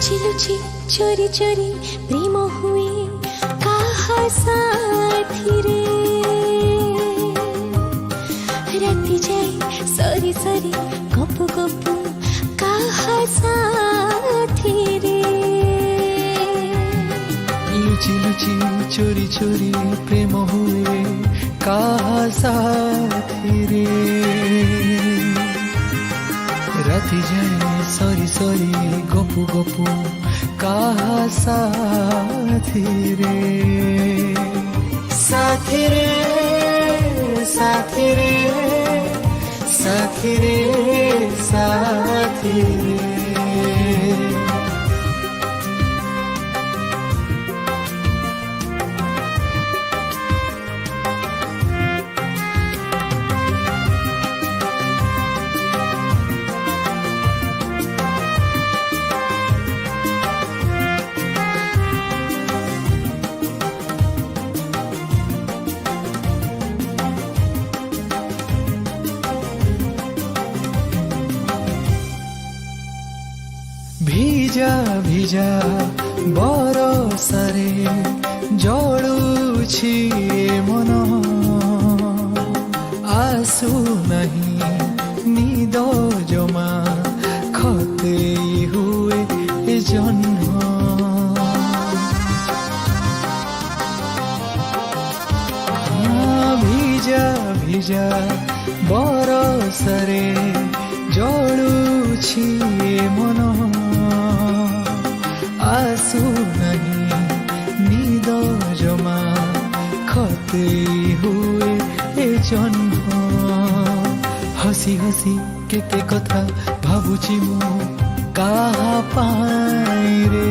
लुचि लुचि चोरी चोरी प्रेम हुए काहा साथी रे राति जाए सरी सरी गपु गपु काहा साथी रे लुचि लुचि चोरी चोरी प्रेम हुए काहा साथी रे राति जाए सरी सरी गपु गपु काहा साथी रे साथी रे साथी रे साथी रे साथी रे भिजा भिजा बरसारे जळुछि मन आसु नहीं निद जमा खते हुए जन्म भिजा भिजा बरसारे जळुछि मन आसु नहीं निद जमा खते हुए ए जन्म हसी हसी केते कथा भाबुची मु काहा पाई रे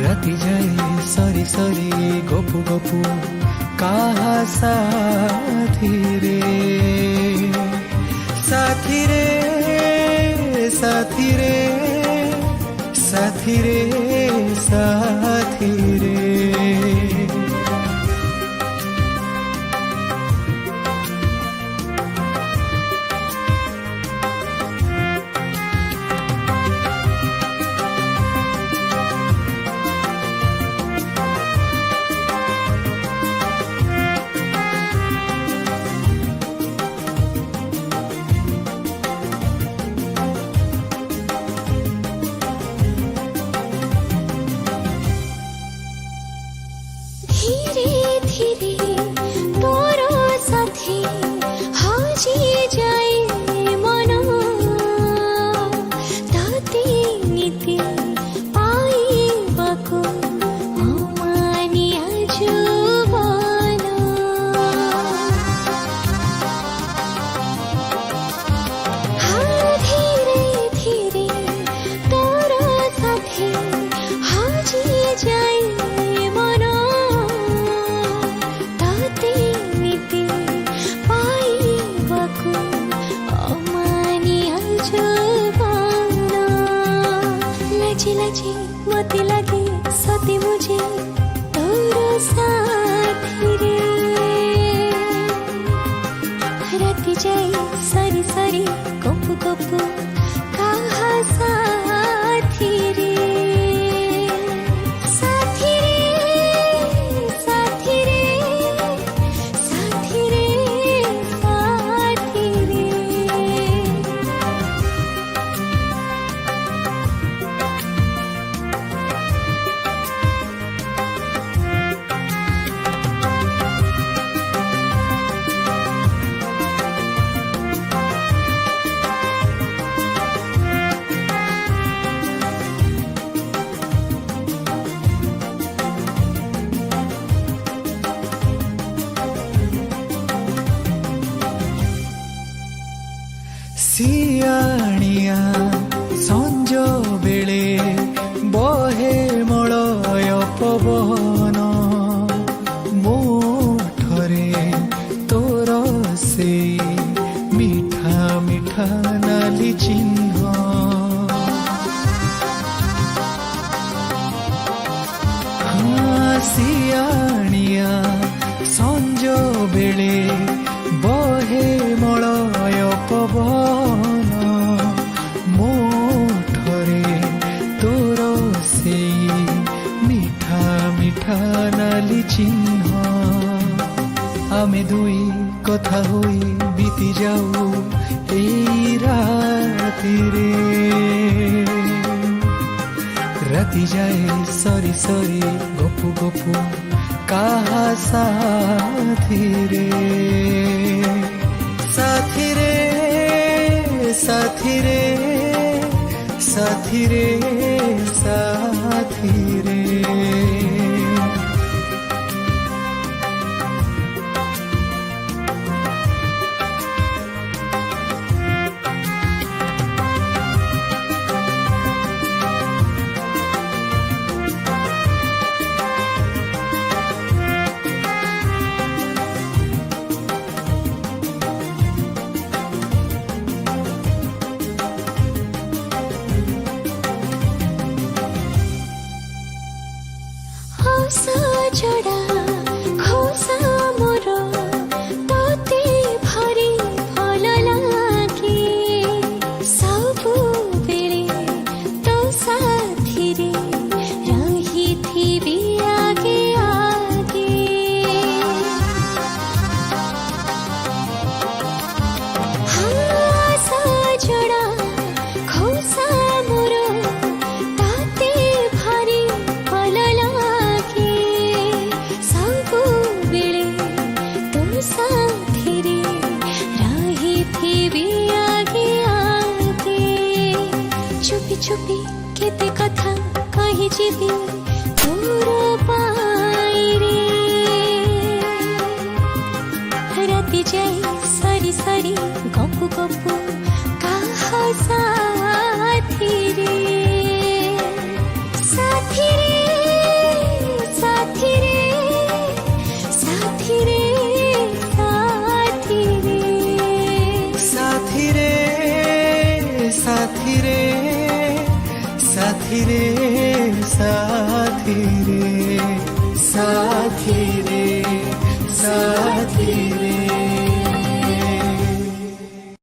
राति जाए सरी सरी गपु गपु काहा साथी रे साथी रे साथी रे साथी रे साथी रे धीरे धीरे तोरो साथी हाजी जाए मन ताते नीति पाइबाको मानिया जुबान धीरे धीरे तोरो साथी हाजी जाए लाजे मते लगे सते मुझे तोरो साथी रे राति जाए सरी सरी गपु गपु काहा साथी रे साथी रे साथी रे साथी रे साथी रे सियाणिया संज बेले बहे मलय पवन मुठरे तोर से मिठा मिठा नाली चिन्ह सियाणिया संज बेले बहे मलय पवन কথা হই বিতি যাও এই রাতিরে রাতি যায় সরি সরি গপু গপু কাহা সাথিরে সাথিরে সাথিরে সাথিরে সাথিরে ସଜଡ଼ା ଖୋସା ମୋର ତତେ ଭାରି ଭଲ ଲାଗେ ସବୁବେଳେ ତୋ ସାଥିରେ ରହିଥିବି ଆଗେ ଆଗେ ସଜଡ଼ା ଖୋସା ମୋର ତତେ ଭାରି ଭଲ ଲାଗେ ସବୁବେଳେ ତୋ ସାଥିରେ ରହିଥିବି ଆଗେ ଆଗେ ଚୁପି ଚୁପି କେତେ କଥା କହିଯିବି ତୋର ପାଇରେ ରାତି ଯାଇ ସରି ସରି ଗପୁ ଗପୁ କାହା ସାଥିରେ ସାଥିରେ ସାଥିରେ ସାଥିରେ ସାଥିରେ সাথিরে সাথিরে সাথিরে সাথিরে সাথিরে সাথিরে